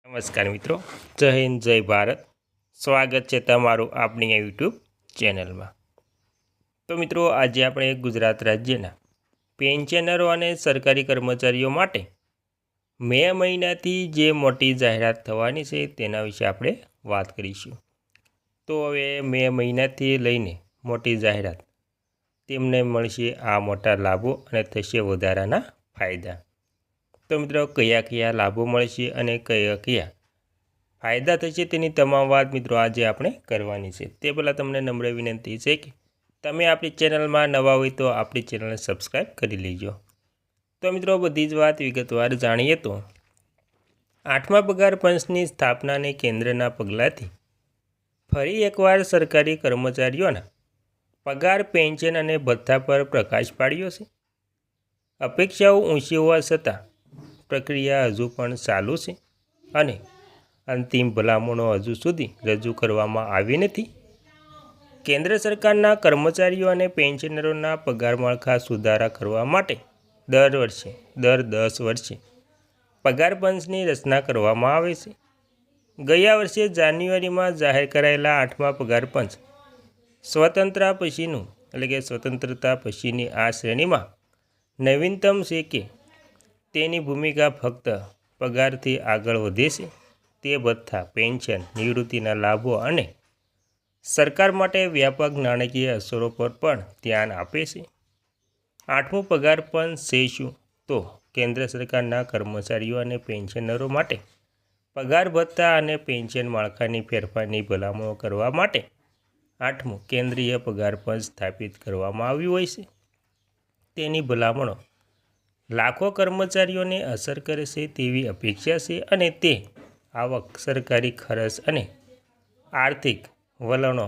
નમસ્કાર મિત્રો, જય હિન્દ, જય ભારત. સ્વાગત છે તમારું આપણી આ યુટ્યુબ ચેનલમાં. તો મિત્રો, આજે આપણે ગુજરાત રાજ્યના પેન્શનરો અને સરકારી કર્મચારીઓ માટે મે મહિનાથી જે મોટી જાહેરાત થવાની છે તેના વિશે આપણે વાત કરીશું. તો હવે મે મહિનાથી લઈને મોટી જાહેરાત, તેમને મળશે આ મોટા લાભો અને થશે વધારાના ફાયદા. તો મિત્રો, કયા કયા લાભો મળશે અને કયા કયા ફાયદા થશે તેની તમામ વાત મિત્રો આજે આપણે કરવાની છે. તે પહેલાં તમને નમ્ર વિનંતી છે કે તમે આપણી ચેનલમાં નવા હોય તો આપણી ચેનલને સબસ્ક્રાઈબ કરી લેજો. તો મિત્રો, બધી જ વાત વિગતવાર જાણીએ તો 8મા પગાર પંચની સ્થાપનાને કેન્દ્રના પગલાંથી ફરી એકવાર સરકારી કર્મચારીઓના પગાર, પેન્શન અને ભથ્થા પર પ્રકાશ પાડ્યો છે. અપેક્ષાઓ ઊંચી હોવા છતાં પ્રક્રિયા હજુ પણ ચાલુ છે અને અંતિમ ભલામણો હજુ સુધી રજૂ કરવામાં આવી નથી. કેન્દ્ર સરકારના કર્મચારીઓ અને પેન્શનરોના પગાર માળખા સુધારા કરવા માટે દર 10 વર્ષે પગાર પંચની રચના કરવામાં આવે છે. ગયા વર્ષે જાન્યુઆરીમાં જાહેર કરાયેલા 8મા પગાર પંચ સ્વતંત્રતા પછીની આ શ્રેણીમાં નવીનતમ છે કે તેની ભૂમિકા ફક્ત પગારથી આગળ વધે છે. તે ભથ્થા, પેન્શન, નિવૃત્તિના લાભો અને સરકાર માટે વ્યાપક નાણાકીય અસરો પર પણ ધ્યાન આપે છે. 8મું પગાર પંચ છે શું? તો કેન્દ્ર સરકારના કર્મચારીઓ અને પેન્શનરો માટે પગાર, ભથ્થા અને પેન્શન માળખાની ફેરફારની ભલામણો કરવા માટે 8મું કેન્દ્રીય પગાર પંચ સ્થાપિત કરવામાં આવ્યું હોય છે. તેની ભલામણો લાખો કર્મચારીઓને અસર કરે છે તેવી અપેક્ષા છે અને તે આવક, સરકારી ખર્ચ અને આર્થિક વલણો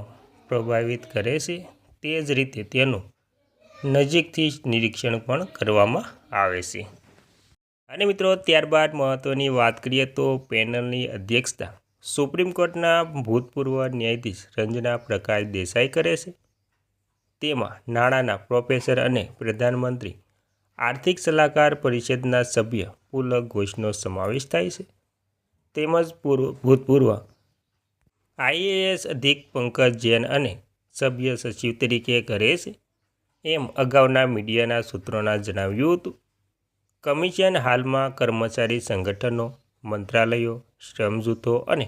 પ્રભાવિત કરે છે. તે જ રીતે તેનું નજીકથી નિરીક્ષણ પણ કરવામાં આવે છે. અને મિત્રો, ત્યારબાદ મહત્ત્વની વાત કરીએ તો પેનલની અધ્યક્ષતા સુપ્રીમ કોર્ટના ભૂતપૂર્વ ન્યાયાધીશ રંજના પ્રકાશ દેસાઈ કરે છે. તેમાં નાણાંના પ્રોફેસર અને પ્રધાનમંત્રી આર્થિક સલાહકાર પરિષદના સભ્ય પુલક ઘોષનો સમાવેશ થાય છે. તેમજ ભૂતપૂર્વ આઈએએસ અધિક પંકજ જૈન અને સભ્ય સચિવ તરીકે કરે છે, એમ અગાઉના મીડિયાના સૂત્રોના જણાવ્યું હતું. કમિશન હાલમાં કર્મચારી સંગઠનો, મંત્રાલયો, શ્રમ જૂથો અને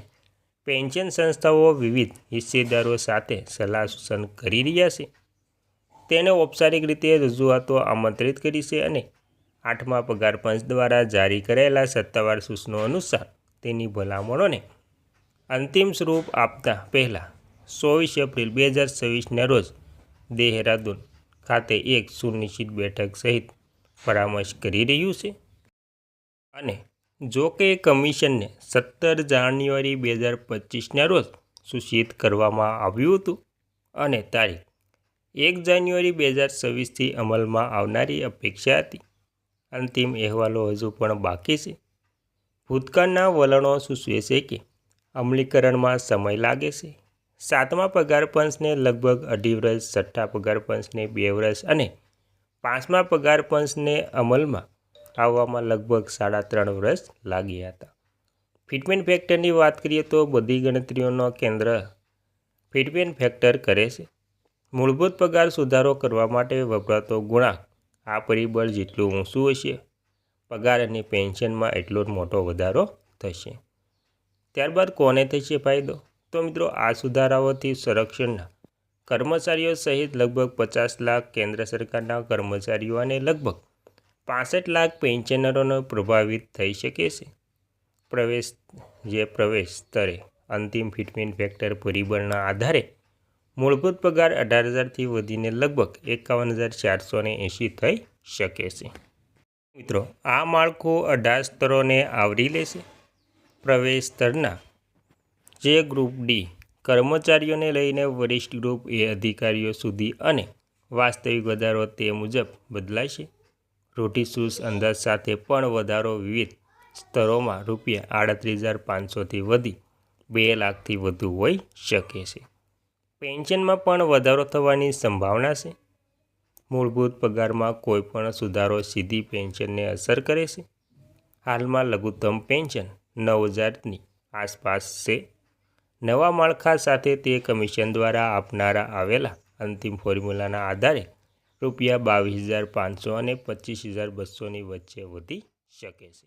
પેન્શન સંસ્થાઓ વિવિધ હિસ્સેદારો સાથે સલાહ સૂચન કરી રહ્યા છે. તેને ઔપચારિક રીતે રજૂઆતો આમંત્રિત કરી છે અને 8મા પગાર પંચ દ્વારા જારી કરાયેલા સત્તાવાર સૂચનો અનુસાર તેની ભલામણોને અંતિમ સ્વરૂપ આપતા પહેલાં 24 એપ્રિલ 2026ના રોજ દેહરાદૂન ખાતે એક સુનિશ્ચિત બેઠક સહિત પરામર્શ કરી રહ્યું છે. અને જો કે કમિશનને 17 જાન્યુઆરી 2025ના રોજ સૂચિત કરવામાં આવ્યું હતું અને તારીખ 1 જાન્યુઆરી 2026થી અમલમાં આવનારી અપેક્ષા હતી. અંતિમ અહેવાલો હજુ પણ બાકી છે. ભૂતકાળના વલણો સૂચવે છે કે અમલીકરણમાં સમય લાગે છે. 7મા પગાર પંચને લગભગ 2.5 વર્ષ, 6ઠ્ઠા પગાર પંચને 2 વર્ષ અને 5મા પગાર પંચને અમલમાં આવવામાં લગભગ 3.5 વર્ષ લાગ્યા હતા. ફિટમેન્ટ ફેક્ટરની વાત કરીએ તો બધી ગણતરીઓનો કેન્દ્ર ફિટમેન્ટ ફેક્ટર કરે છે. મૂળભૂત પગાર સુધારો કરવા માટે વપરાતો ગુણાંક આ પરિબળ જેટલું ઊંચું હશે, પગાર અને પેન્શનમાં એટલો જ મોટો વધારો થશે. ત્યારબાદ કોને થશે ફાયદો? તો મિત્રો, આ સુધારાઓથી સંરક્ષણના કર્મચારીઓ સહિત લગભગ 50 લાખ કેન્દ્ર સરકારના કર્મચારીઓ અને લગભગ 65 લાખ પેન્શનરોને પ્રભાવિત થઈ શકે છે. પ્રવેશ સ્તરે અંતિમ ફિટમેન્ટ ફેક્ટર પરિબળના આધારે મૂળભૂત પગાર 18,000થી વધીને લગભગ 51,480 થઈ શકે છે. મિત્રો, આ માળખું 18 સ્તરોને આવરી લેશે. પ્રવેશ સ્તરના જે ગ્રુપ ડી કર્મચારીઓને લઈને વરિષ્ઠ ગ્રુપ એ અધિકારીઓ સુધી અને વાસ્તવિક વધારો તે મુજબ બદલાશે. રૂઢિચુસ્ત અંદાજ સાથે પણ વધારો વિવિધ સ્તરોમાં ₹38,500થી વધી 2 લાખથી વધુ હોઈ શકે છે. પેન્શનમાં પણ વધારો થવાની સંભાવના છે. મૂળભૂત પગારમાં કોઈપણ સુધારો સીધી પેન્શનને અસર કરે છે. હાલમાં લઘુત્તમ પેન્શન 9,000ની આસપાસ છે. નવા માળખા સાથે તે કમિશન દ્વારા આપનારા આવેલા અંતિમ ફોર્મ્યુલાના આધારે રૂપિયા 22,500 અને 25,200ની વચ્ચે વધી શકે છે.